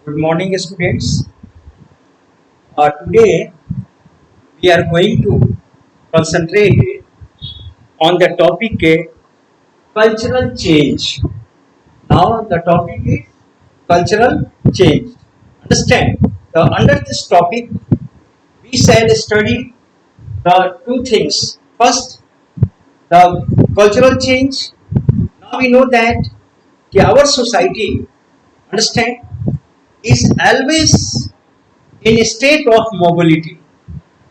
Good morning, students. Today we are going to concentrate on the topic cultural change. Now, the topic is cultural change. Understand? Under this topic, we shall study the two things. First, the cultural change. Now we know that our society, understand, is always in a state of mobility.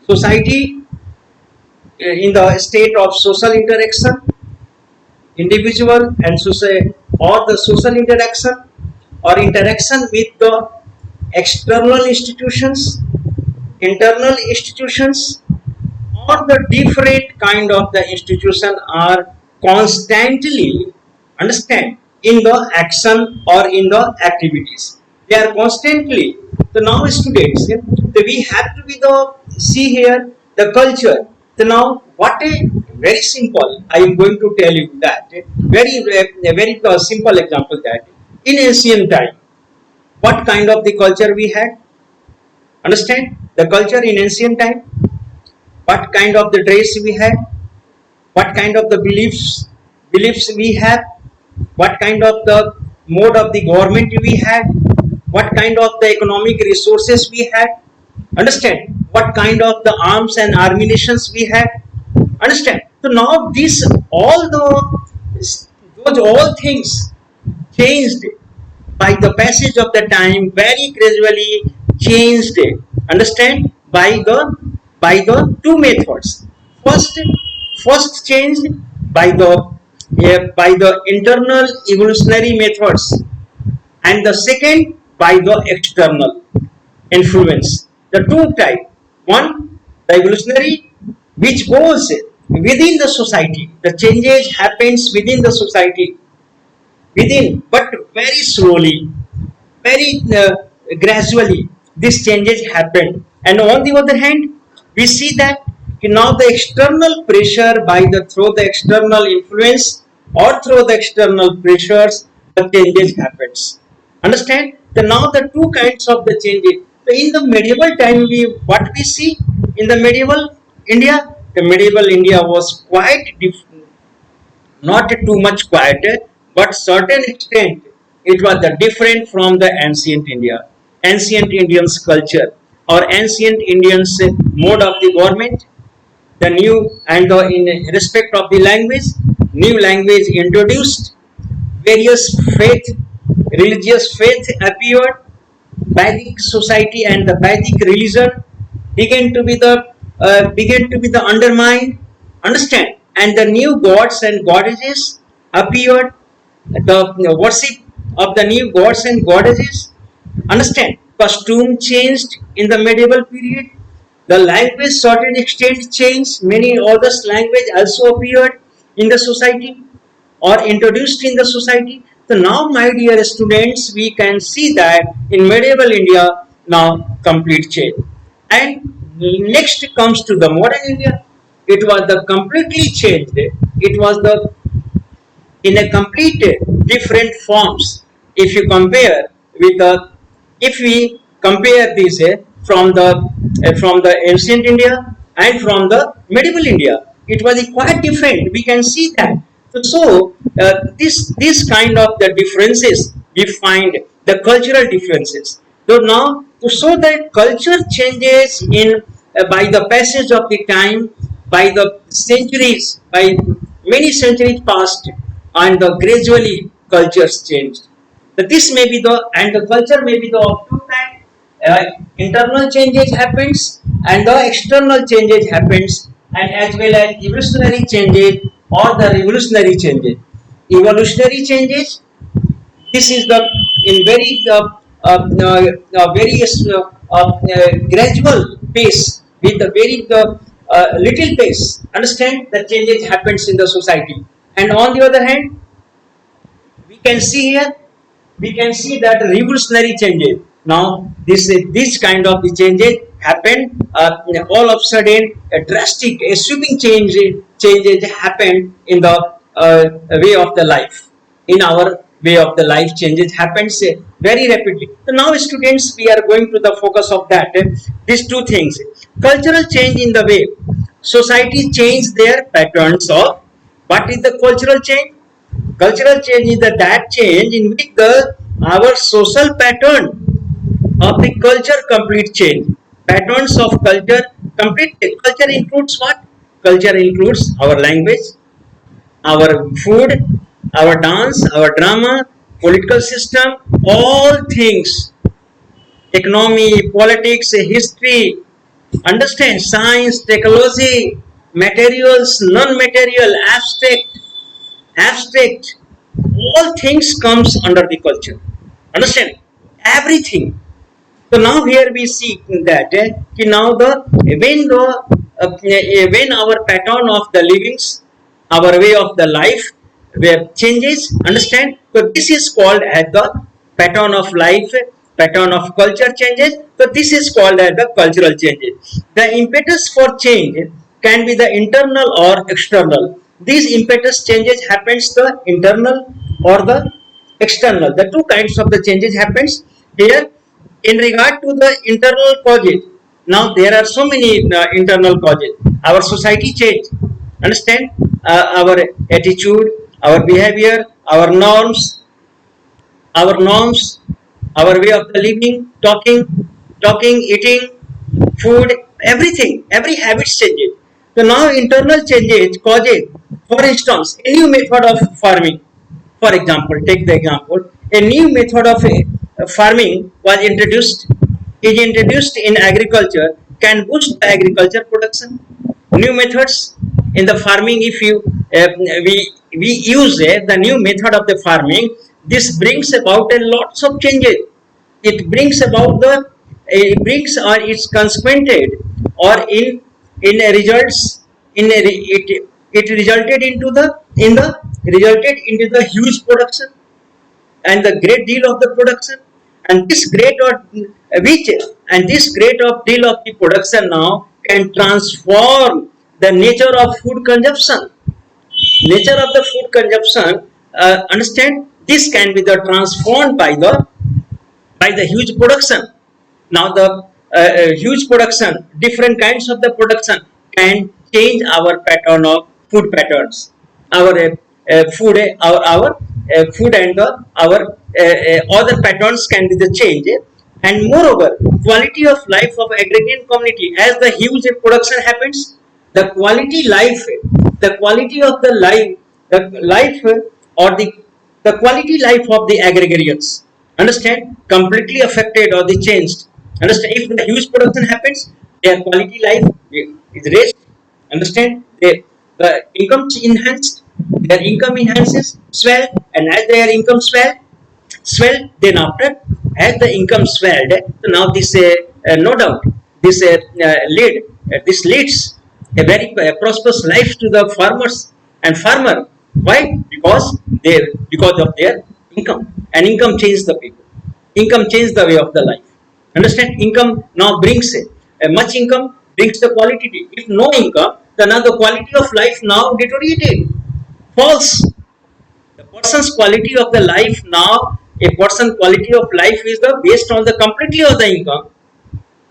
Society in the state of social interaction, individual and social, or the social interaction or interaction with the external institutions, internal institutions, or the different kind of the institution are constantly, understand, in the action or in the activities. They are constantly. So now students, we have to be the see here the culture. So now what a very simple. I am going to tell you that very simple example that in ancient time, what kind of the culture we had? Understand the culture in ancient time. What kind of the dress we had, what kind of the beliefs we have, what kind of the mode of the government we had, what kind of the economic resources we had, understand, what kind of the arms and ammunitions we had, understand. So now this all those all things changed by the passage of the time, very gradually changed, understand, by the two methods. First changed by the internal evolutionary methods, and the second by the external influence. The two type, one the evolutionary, which goes within the society, the changes happens within the society, within, but very slowly, very gradually these changes happen. And on the other hand, we see that now the external pressure by the through the external influence or through the external pressures, the changes happens. Understand? The now the two kinds of the changes. So in the medieval time, we what we see in the medieval India, the medieval India was quite not too much quieter, but certain extent it was the different from the ancient India, ancient Indians culture or ancient Indians mode of the government, the new and the in respect of the language, new language introduced, various faith, religious faith appeared, Vedic society and the Vedic religion began to be the undermined, understand, and the new gods and goddesses appeared, the worship of the new gods and goddesses, understand, costume changed in the medieval period, the language certain extent changed, many others language also appeared in the society or introduced in the society. So now my dear students, we can see that in medieval India now complete change. And next comes to the modern India. It was the completely changed. It was the in a complete different forms. If you compare with the, if we compare this from the ancient India and from the medieval India, it was quite different. We can see that. So this kind of the differences we find the cultural differences. So now to show that culture changes in by the passage of the time, by the centuries, by many centuries past, and the gradually cultures changed. So this may be the and the culture may be the of two kind. Internal changes happens and the external changes happens, and as well as evolutionary changes or the revolutionary changes. Evolutionary changes. This is the in very gradual pace with a very little pace. Understand the changes happens in the society, and on the other hand, we can see here we can see that revolutionary changes. Now this kind of the changes happen all of a sudden, a drastic, a sweeping changes happened in the way of the life, in our way of the life changes happens very rapidly. So now students, we are going to the focus of that, these two things: cultural change in the way society change their patterns of. What is the cultural change? Cultural change is that change in which the our social pattern of the culture complete change. Patterns of culture complete change. Culture includes what? Culture includes our language, our food, our dance, our drama, political system, all things, economy, politics, history, understand, science, technology, materials, non-material, abstract, all things comes under the culture. Understand? Everything. So now here we see that now when our pattern of the livings, our way of the life where changes, understand? So this is called as the pattern of life, pattern of culture changes. So this is called as the cultural changes. The impetus for change can be the internal or external. These impetus changes happens the internal or the external. The two kinds of the changes happens here. In regard to the internal causes, now there are so many internal causes. Our society change, understand, our attitude, our behavior, our norms, our way of the living, talking, eating, food, everything, every habit changes. So now internal changes causes, for instance, a new method of farming. For example, take the example, a new method of farming was introduced in agriculture, can boost the agriculture production. New methods in the farming, if you we use the new method of the farming, this brings about a lots of changes. It brings about the it brings or it's consequented or in a results in a, it resulted into the in the resulted into the huge production and the great deal of the production, and this great or which and this great of deal of the production now can transform the nature of food consumption. Nature of the food consumption, understand, this can be the transformed by the huge production. Now the huge production, different kinds of the production can change our pattern of food patterns. Our food and our other patterns can be the change. And moreover, quality of life of agrarian community, as the huge production happens, the quality of the life or the quality life of the agrarians, understand, completely affected or the changed. Understand, if the huge production happens, their quality life is raised. Understand, the income enhanced, their income enhances, swell, and as their income swell, then after, as the income swelled, so now this no doubt this this leads a very prosperous life to the farmers and farmer. Why? Because of their income, and income changes the people, income changes the way of the life. Understand, income now brings a much income brings the quality. If no income, then now the quality of life now deteriorated, false. The person's quality of the life now, a person quality of life is the based on the completely of the income.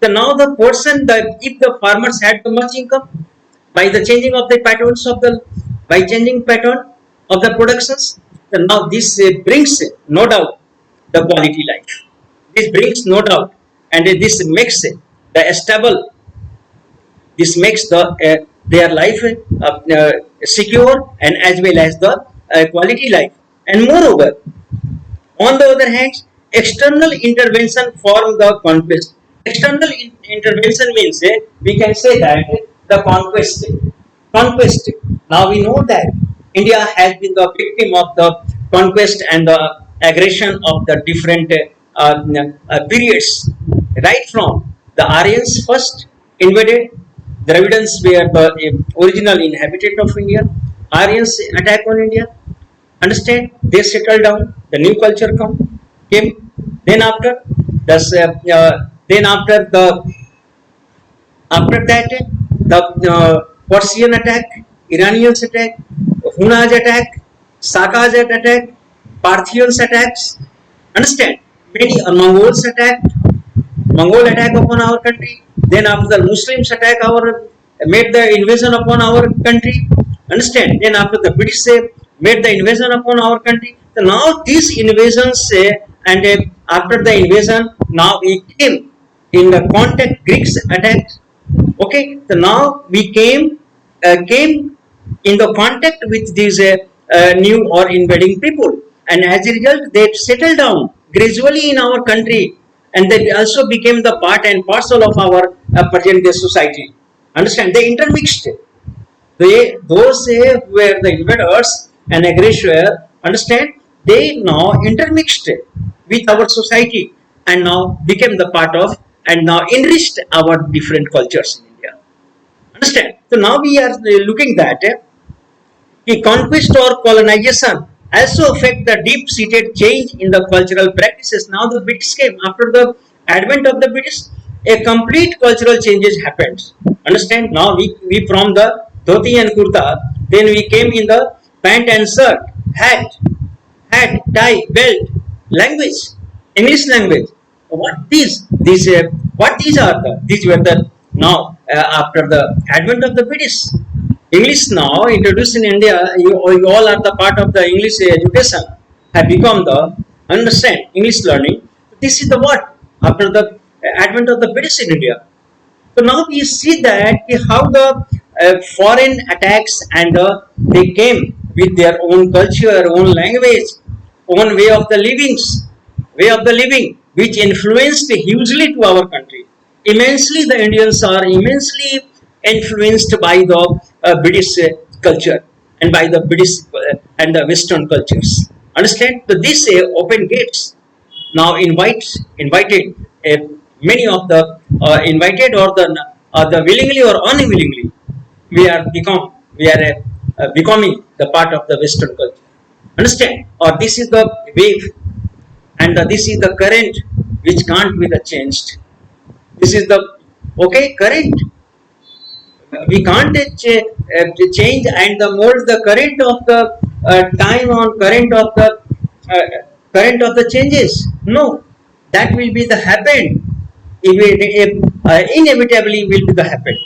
So now the person, the if the farmers had too much income, by the changing of the patterns of the by changing pattern of the productions, so now this brings no doubt the quality life. This brings no doubt, and this makes the stable. This makes their life secure, and as well as the quality life. And moreover, on the other hand, external intervention form the conquest. External intervention means we can say that the conquest. Conquest. Now we know that India has been the victim of the conquest and the aggression of the different periods. Right from the Aryans first invaded, Dravidians were the original inhabitant of India. Aryans attack on India. Understand? They settle down. The new culture came. Then after, then after that, the Persian attack, Iranians attack, Hunaz attack, Sakas attack, Parthians attacks. Understand? Many Mongols attacked. Mongol attack upon our country. Then after the Muslims attack made the invasion upon our country. Understand? Then after the British made the invasion upon our country. So now these invasions and after the invasion, now we came in the contact Greeks attack. Okay, so now we came in the contact with these new or invading people, and as a result, they settled down gradually in our country, and they also became the part and parcel of our present day society. Understand? They intermixed. Those who were the invaders and aggressor, understand? They now intermixed with our society and now became the part of and now enriched our different cultures in India. Understand? So now we are looking that the conquest or colonization also affect the deep-seated change in the cultural practices. Now the British came after the advent of the British, a complete cultural changes happened. Understand? Now we from the dhoti and kurta, then we came in the pant and shirt, hat, tie, belt, language, English language. What these what these are these were the now after the advent of the British. English now introduced in India, you all are the part of the English education, have become the understand English learning. This is the what after the advent of the British in India. So now we see that how the foreign attacks and they came with their own culture, own language, own way of the living, which influenced hugely to our country. Immensely, the Indians are immensely influenced by the British culture and by the British and the Western cultures. Understand? So this open gates now invited many of the invited or the willingly or unwillingly we are becoming the part of the Western culture. Understand? Or this is the wave and this is the current which can't be changed. This is the current. We can't change and mold the current of the time on current of the changes. No, that will be the happen. Inevitably will be the happen.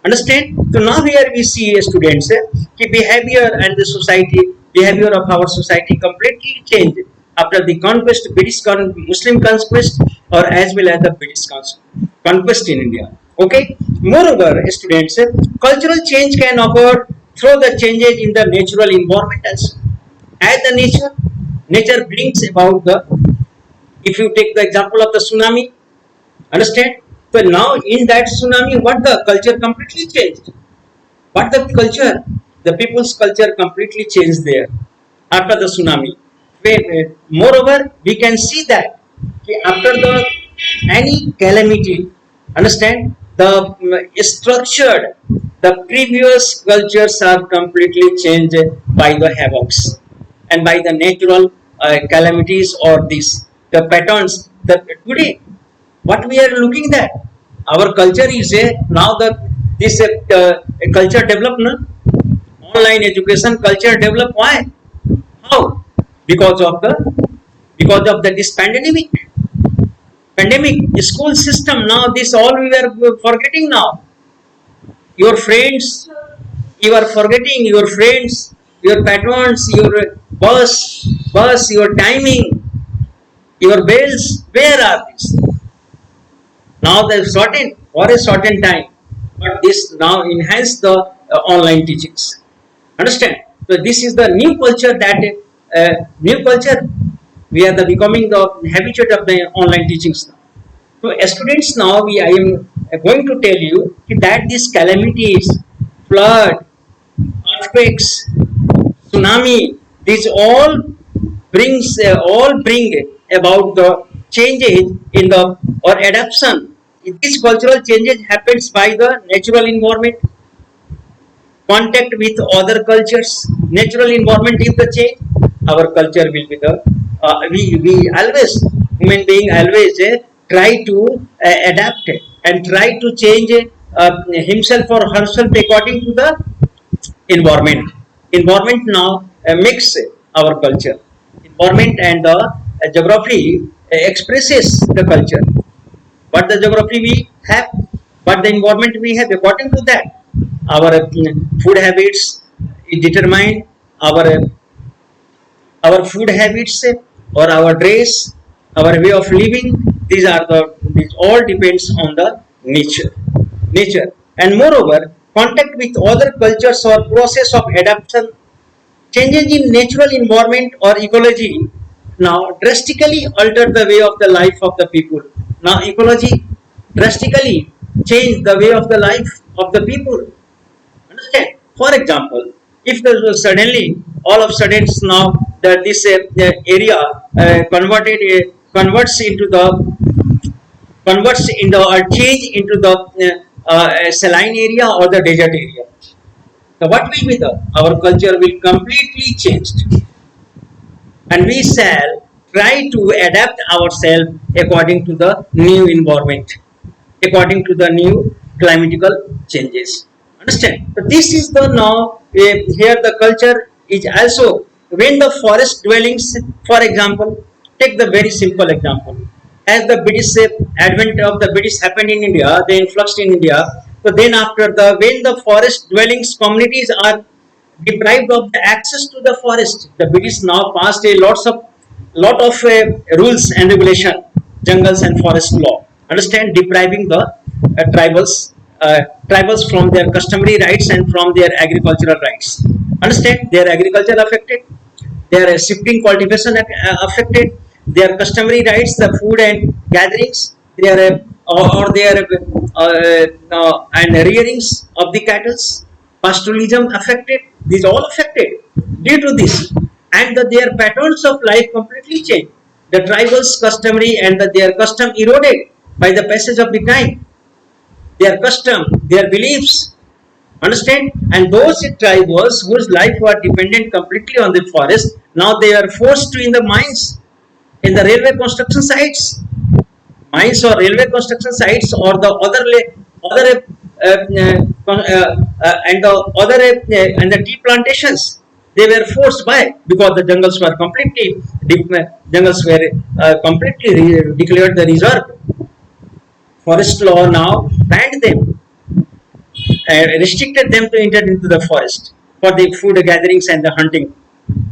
Understand? So now here we see students, the behavior and the society, behavior of our society completely changed after the conquest, British Muslim conquest, or as well as the British conquest in India. Okay. Moreover, students, cultural change can occur through the changes in the natural environment also. As the nature brings about the. If you take the example of the tsunami, understand? So now in that tsunami, what the culture completely changed. What the culture, the people's culture completely changed there after the tsunami. Moreover, we can see that after the any calamity, understand the structured, the previous cultures are completely changed by the havocs and by the natural calamities or the patterns. Today, what we are looking at, our culture is now this culture development, online education culture develop. Why? How? Because of this pandemic school system. Now this all we are forgetting now. Your friends, you are forgetting your friends, your patrons, your bus, your timing, your bills. Where are these? Now they shorten for a certain time, but this now enhance the online teachings. Understand? So this is the new culture new culture. We are becoming the habituate of the online teachings now. So students, now I am going to tell you that these calamities, flood, earthquakes, tsunami, these all bring about the changes in the or adaptation. These cultural changes happens by the natural environment, contact with other cultures. Natural environment is the change. Our culture will be the we always human being always try to adapt and try to change himself or herself according to the environment. Environment now makes our culture. environment and the geography expresses the culture. What the geography we have, what the environment we have, according to that, our food habits determine our food habits or our dress, our way of living. These all depends on the nature, and moreover, contact with other cultures or process of adaptation, changes in natural environment or ecology now drastically alter the way of the life of the people. Now ecology drastically change the way of the life of the people. Understand? For example, if suddenly all of a sudden now that this area converts into the converts into or change into the saline area or the desert area. So what will be the our culture will completely changed, and we shall try to adapt ourselves according to the new environment, according to the new climatical changes. Understand? So this is the now here the culture is also when the forest dwellings, for example, take the very simple example. As the British advent of the British happened in India, they influxed in India. So then after the when the forest dwellings communities are deprived of the access to the forest, the British now passed a lot of rules and regulation, jungles and forest law. Understand? Depriving the tribals from their customary rights and from their agricultural rights. Understand? Their agriculture affected, their shifting cultivation affected, their customary rights, the food and gatherings, their or their and rearings of the cattle, pastoralism affected. These all affected due to this, and their patterns of life completely changed. The tribals customary and their custom eroded by the passage of the time. Their custom, their beliefs. Understand? And those tribals whose life were dependent completely on the forest, now they are forced to in the mines, in the railway construction sites, mines or railway construction sites, or the other and the other and the tea plantations. They were forced by because the jungles were completely declared the reserve. Forest law now banned them, restricted them to enter into the forest for the food gatherings and the hunting.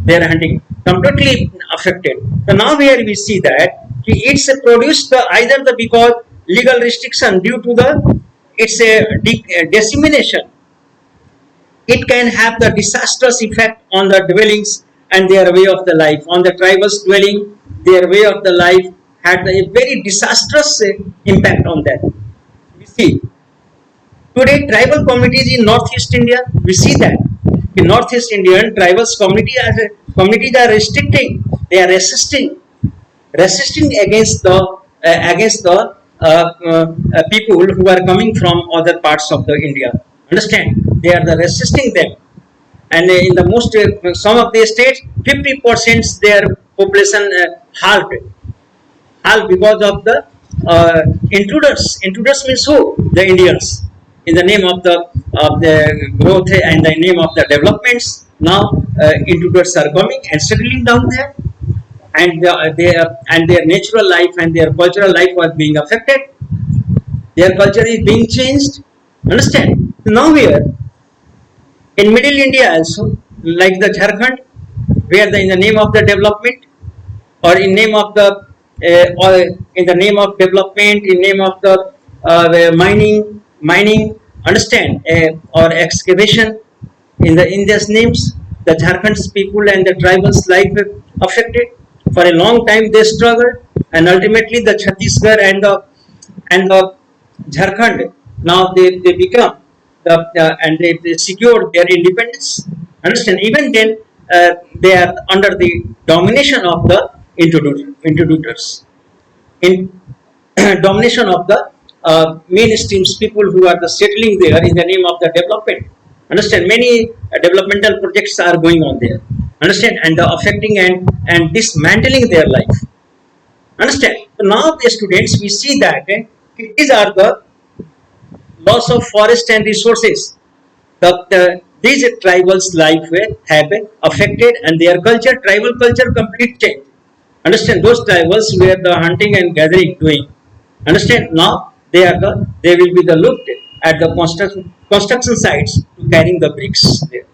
Their hunting completely affected. So now here we see that it's produced either the because legal restriction due to the its dissemination. It can have the disastrous effect on the dwellings and their way of the life. On the tribals dwelling, their way of the life had a very disastrous impact on that. We see today tribal communities in Northeast India. We see that in Northeast Indian tribals communities are restricting. They are resisting against the people who are coming from other parts of the India. Understand? They are resisting them, and in the most some of the states, 50% their population halted because of the intruders. Intruders means who? The Indians. In the name of the growth and the name of the developments, now intruders are coming and settling down there, and their natural life and their cultural life was being affected. Their culture is being changed. Understand? Now here in Middle India also, like the Jharkhand, where in the name of the development or in name of the or in the name of development, in name of the mining, understand, or excavation, in these names, the Jharkhand's people and the tribals' life affected. For a long time they struggled, and ultimately the Chhattisgarh and the Jharkhand now they become and they secured their independence. Understand? Even then they are under the domination of the intruders, in domination of the mainstreams people who are settling there in the name of the development. Understand? Many developmental projects are going on there. Understand? And affecting and dismantling their life. Understand? So now the students, we see that these are the loss of forest and resources. these tribals' life have affected and their culture, tribal culture, complete change. Understand? Those tribals were the hunting and gathering doing. Understand? Now they will be the looked at the construction sites to carrying the bricks there.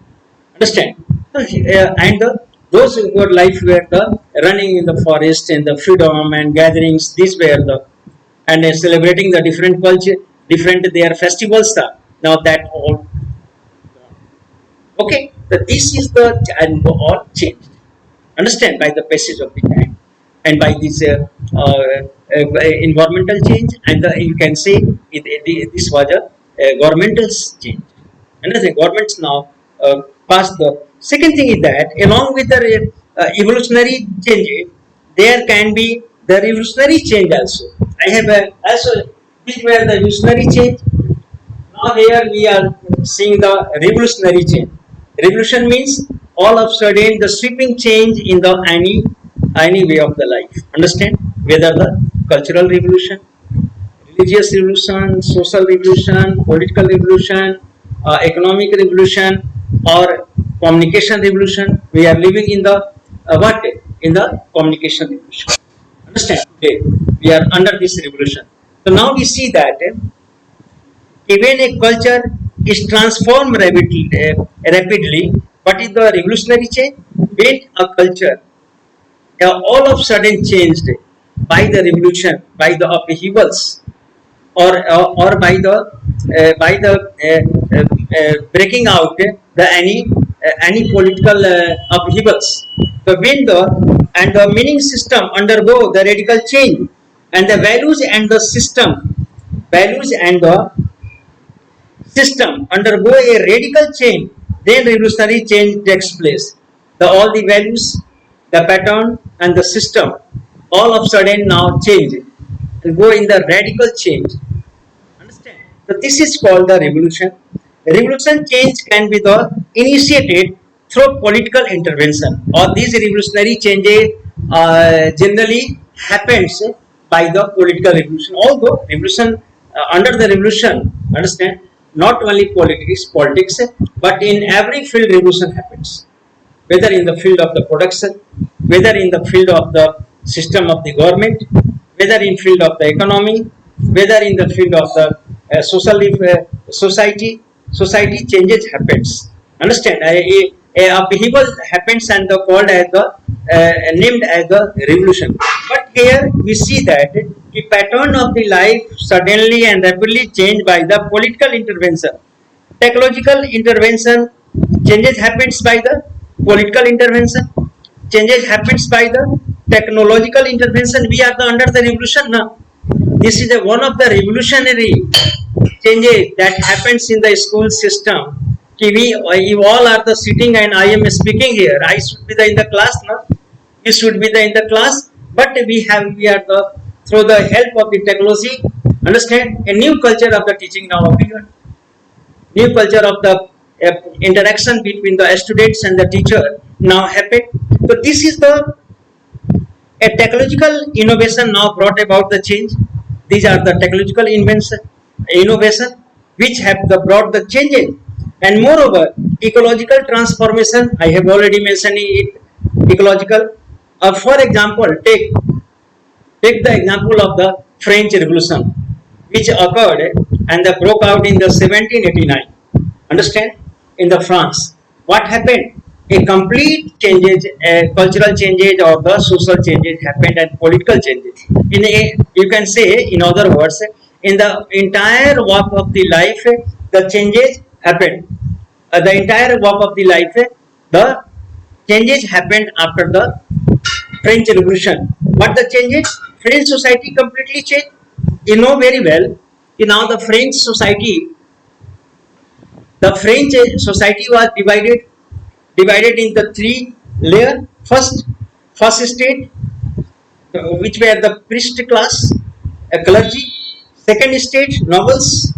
Understand? And those who were life were the running in the forest and the freedom and gatherings. These were the and celebrating the different culture, different their festivals. Now that all okay. This is the and all changed. Understand by the passage of the time and by this environmental change and you can say this was a governmental change. Understand? Governments now passed the second thing is that along with the evolutionary change, there can be the revolutionary change also. I have also which were the revolutionary change. Now here we are seeing the revolutionary change. Revolution means all of a sudden the sweeping change in the any way of the life. Understand? Whether the cultural revolution, religious revolution, social revolution, political revolution, economic revolution, or communication revolution. We are living in the what? In the communication revolution. Understand? Today we are under this revolution. So now we see that even a culture is transformed rapidly, but in the revolutionary change, when a culture all of a sudden changed by the revolution, by the upheavals, or by the breaking out the any political upheavals. The when the and the meaning system undergo the radical change, and the values and the system undergo a radical change, then revolutionary change takes place. All the values, the pattern, and the system all of a sudden now change, go in the radical change. Understand? So this is called the revolution. Revolution change can be the initiated through political intervention, or these revolutionary changes generally happens by the political revolution. Although revolution under the revolution, understand, not only politics, but in every field revolution happens. Whether in the field of the production, whether in the field of the system of the government, whether in field of the economy, whether in the field of the society changes happens. Understand? A upheaval happens and the called as the named as the revolution. But here we see that the pattern of the life suddenly and rapidly changed by the political intervention. Technological intervention changes happens by the political intervention. Changes happens by the technological intervention. We are under the revolution now. This is one of the revolutionary changes that happens in the school system. You all are the sitting and I am speaking here. I should be in the class now. You should be in the class, but we are the through the help of the technology. Understand? A new culture of the teaching now appeared. New culture of the interaction between the students and the teacher now happened. So this is a technological innovation now brought about the change. These are the technological innovation which have brought the changes. And moreover, ecological transformation, I have already mentioned it, ecological. For example, take the example of the French Revolution, which occurred and broke out in the 1789. Understand? In the France. What happened? A complete changes, cultural changes or the social changes happened and political changes. You can say, in other words, in the entire walk of the life, the changes happened. The entire walk of the life, the changes happened after the French Revolution. What the changes? French society completely changed. You know very well. Now the French society was divided into three layers. First state, which were the priest class, a clergy. Second state, nobles,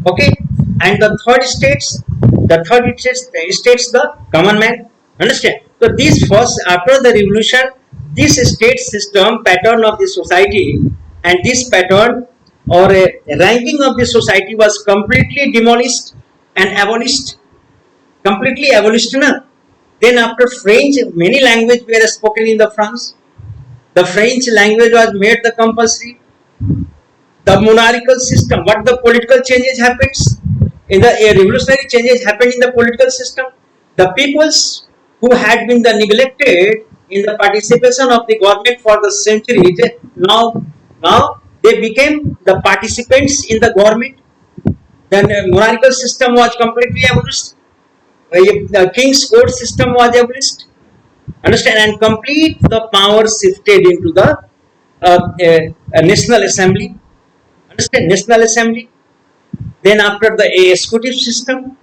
okay, and the third states, the common man. Understand? So this first, after the revolution, this state system pattern of the society and this pattern or a ranking of the society was completely demolished and abolished, completely abolished. Na? Then after French, many languages were spoken in the France. The French language was made the compulsory. The monarchical system, what the political changes happens in the revolutionary changes happened in the political system. The peoples who had been the neglected in the participation of the government for the centuries, now they became the participants in the government. Then monarchical system was completely abolished. The king's court system was abolished. Understand? And complete the power shifted into the national assembly. Understand? National assembly. Then after the executive system,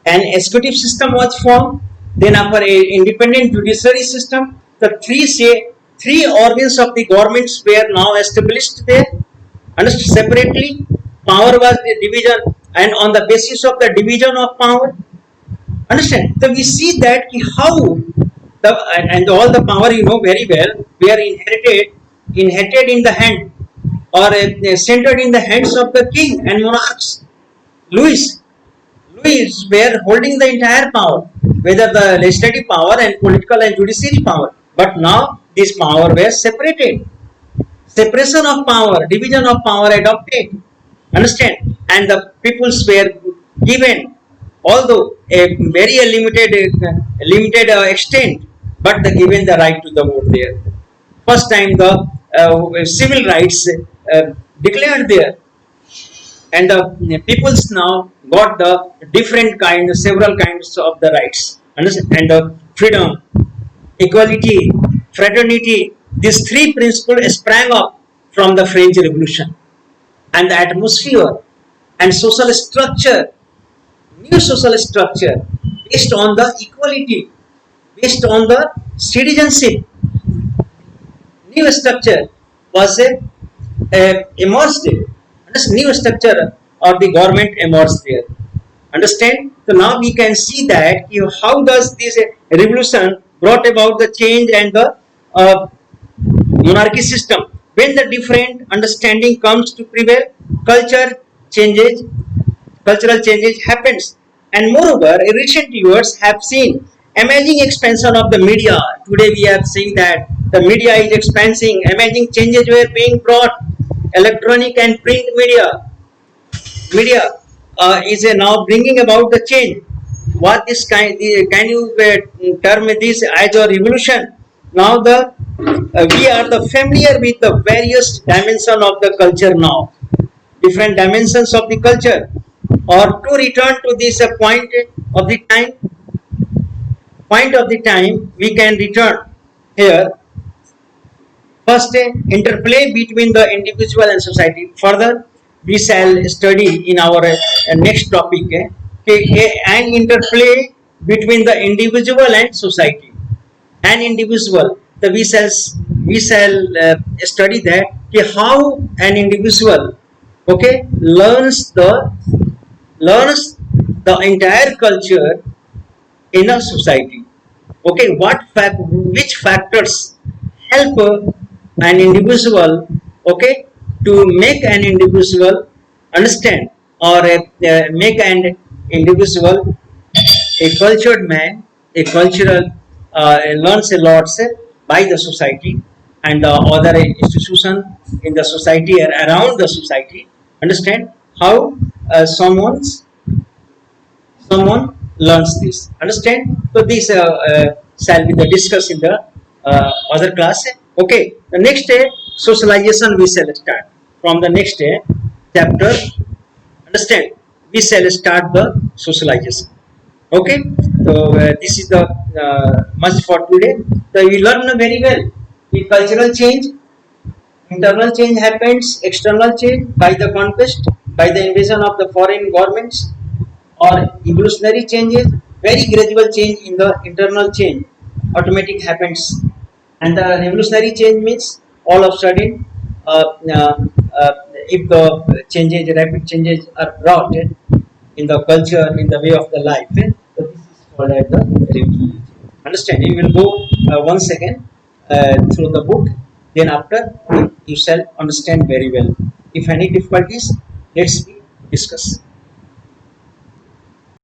an executive system was formed. Then after a independent judiciary system, the three organs of the governments were now established there. Understand? Separately, power was the division, and on the basis of the division of power, understand? So we see that how the and all the power, you know very well, we are inherited in the hand, or centered in the hands of the king and monarchs. Louis were holding the entire power, whether the legislative power and political and judiciary power. But now this power were separated. Separation of power, division of power adopted. Understand? And the peoples were given, although a very limited extent, but they given the right to the vote there. First time the civil rights declared there, and the peoples now got the several kinds of the rights. Understand? And the freedom, equality, fraternity. These three principles sprang up from the French Revolution, and the atmosphere and social structure, new social structure based on the equality, based on the citizenship, new structure was emerged. New structure of the government emerged there. Understand? So now we can see that how does this revolution brought about the change and the monarchy system. When the different understanding comes to prevail, cultural changes happens. And moreover, recent years have seen amazing expansion of the media. Today we are seeing that the media is expanding, amazing changes were being brought. Electronic and print media is now bringing about the change. What this can you term this as a revolution? Now we are the familiar with the various dimensions of the culture now, different dimensions of the culture. Or to return to this point of the time, we can return here. First, interplay between the individual and society. Further, we shall study in our next topic an interplay between the individual and society. An individual, we shall study that how an individual learns the entire culture in a society. Which factors help an individual to make an individual understand, or make an individual a cultured man, a cultural learns a lot by the society and the other institution in the society or around the society. Understand how someone learns this. Understand? So this shall be the discuss in the other class. Okay. The next socialization we shall start from the next chapter. Understand? We shall start the socialization. Okay. So this is the much for today. So we learn very well. The cultural change, internal change happens, external change by the conquest, by the invasion of the foreign governments, or evolutionary changes, very gradual change in the internal change, automatic happens. And the revolutionary change means all of a sudden, if the changes, rapid changes are brought in the culture, in the way of the life, so this is called as the revolutionary change. Understand? You will go once again through the book, then after you shall understand very well. If any difficulties, let's discuss.